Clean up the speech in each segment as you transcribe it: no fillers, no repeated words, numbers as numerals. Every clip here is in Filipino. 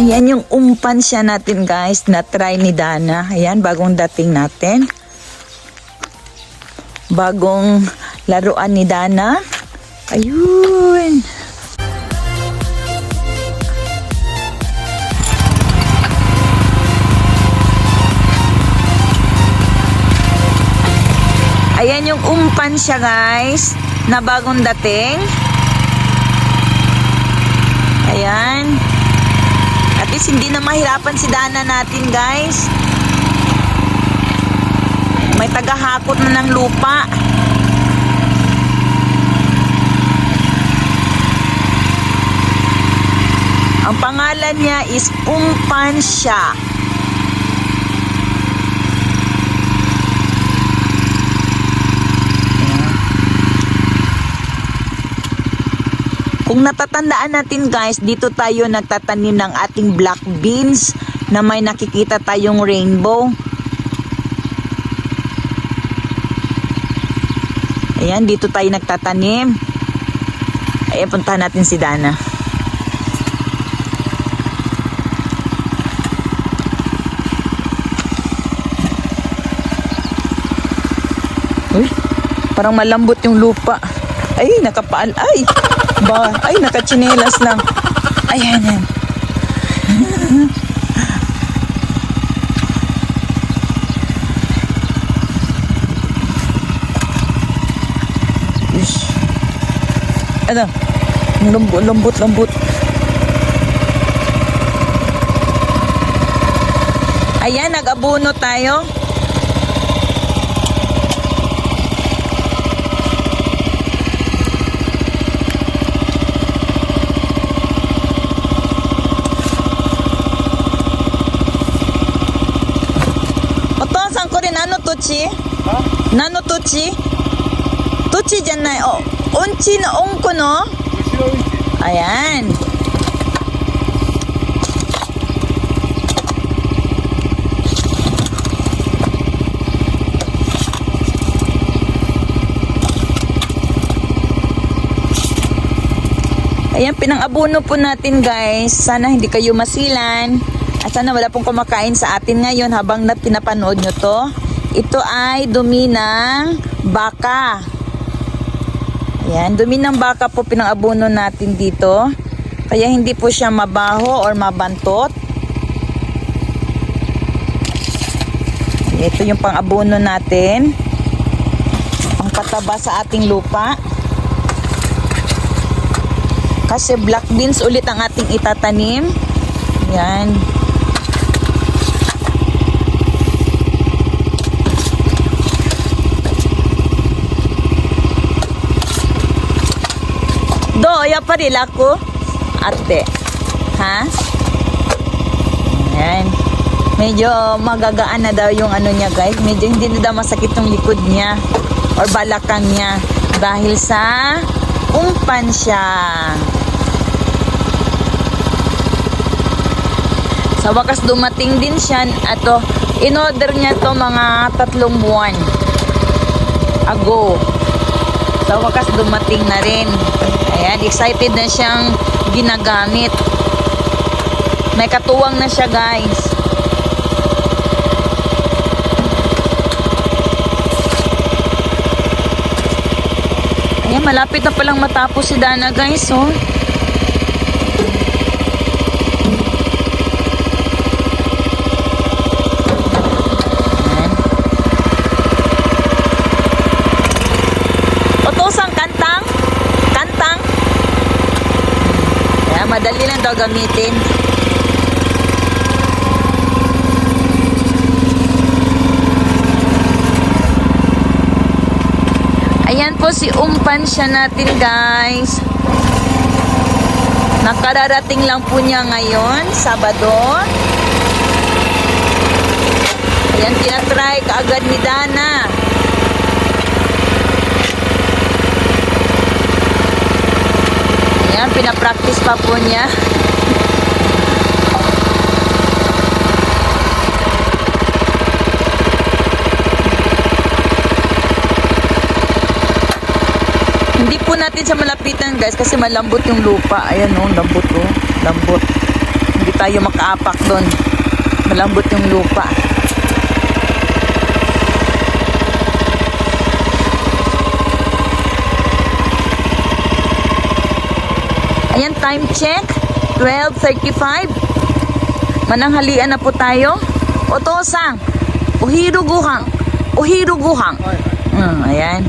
Ayan yung umpan siya natin guys na try ni Dana. Ayan, bagong dating natin. Bagong laruan ni Dana. Ayun. Ayan yung umpan siya guys na bagong dating. Ayan. At least hindi na mahirapan si Dana natin guys. May tagahakot na ng lupa. Ang pangalan niya is Umpan siya. Kung natatandaan natin guys, dito tayo nagtatanim ng ating black beans na may nakikita tayong rainbow. Ayan, dito tayo nagtatanim. Ayan, puntahan natin si Dana. Uy, parang malambot yung lupa. Ay, nakapaal. Ay! Ay, nakachinelas lang. Ayan, yan. Ano? Lambot. Ayan, nag-abuno tayo. Tochi? Nano tochi? Tochi じゃない。Onchi no onko no? Ayan. Ayan, pinang-abuno po natin guys. Sana hindi kayo masilan. At sana wala pong kumakain sa atin ngayon habang pinapanood nyo to. Ito ay dumi ng baka. Ayan, dumi ng baka po pinang-abuno natin dito. Kaya hindi po siya mabaho or mabantot. Ito yung pang-abuno natin. Ang pataba sa ating lupa. Kasi black beans ulit ang ating itatanim. Ayan. Yaparila ko ate. Ha? Ayan. Medyo magagaan na daw yung ano niya guys. Medyo hindi na daw masakit yung likod niya or balakang niya dahil sa umpan siya. Sa wakas dumating din siya. Ato, in-order niya to mga 3 buwan ago. Sa wakas dumating na rin. Ayan, excited na siyang ginagamit. May katuwang na siya guys. Ayan, malapit na palang matapos si Dana guys, oh. Madali lang daw gamitin. Ayan po si umpan siya natin guys. Nakararating lang po niya ngayon, Sabado. Ayan, tinatry kaagad ni Dana. Ayan, pinapractice pa po niya. Hindi po natin siya malapitan guys kasi malambot yung lupa. Ayan oh, lambot oh. Lambot. Hindi tayo makaapak doon. Malambot yung lupa. Ayan, time check. 12:35. Mananghalian na po tayo. Otosang. Uhiruguhang. Uhiruguhang. Ayan.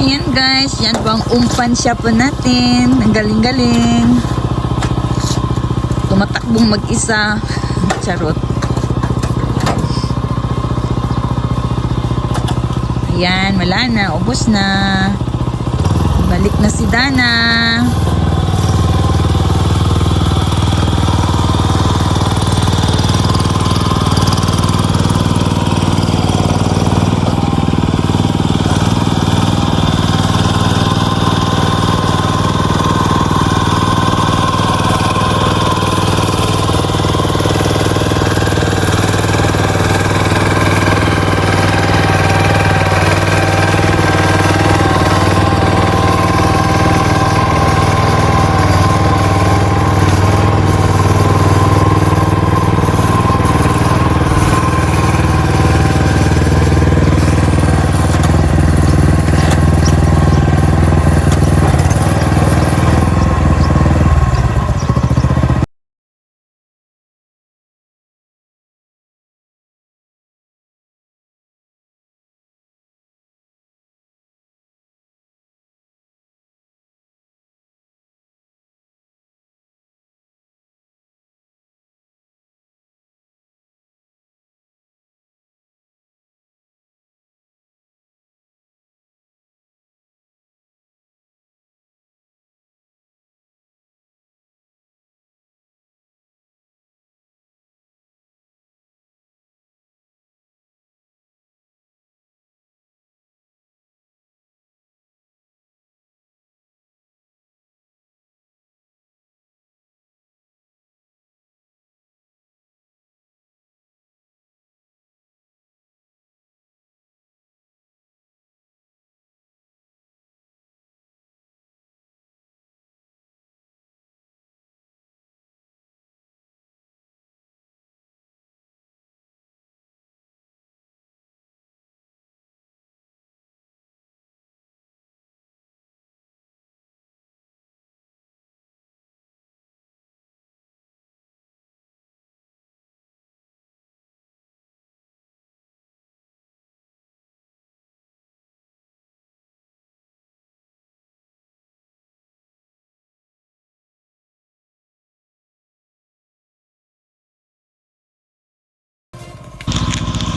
Ayan guys, yan po ang umpan siya po natin. Ang galing-galing. Tumatakbong mag-isa. Charot. Ayan, wala na. Ubos na. Balik na si Dana.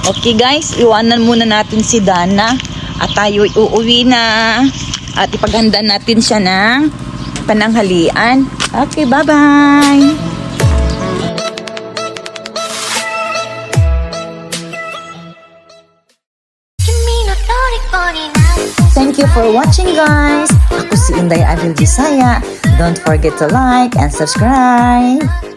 Okay guys, iwanan muna natin si Dana at tayo uuwi na at ipaghanda natin siya ng pananghalian. Okay, bye-bye! Thank you for watching guys! Ako si Inday Adel Bisaya. Don't forget to like and subscribe!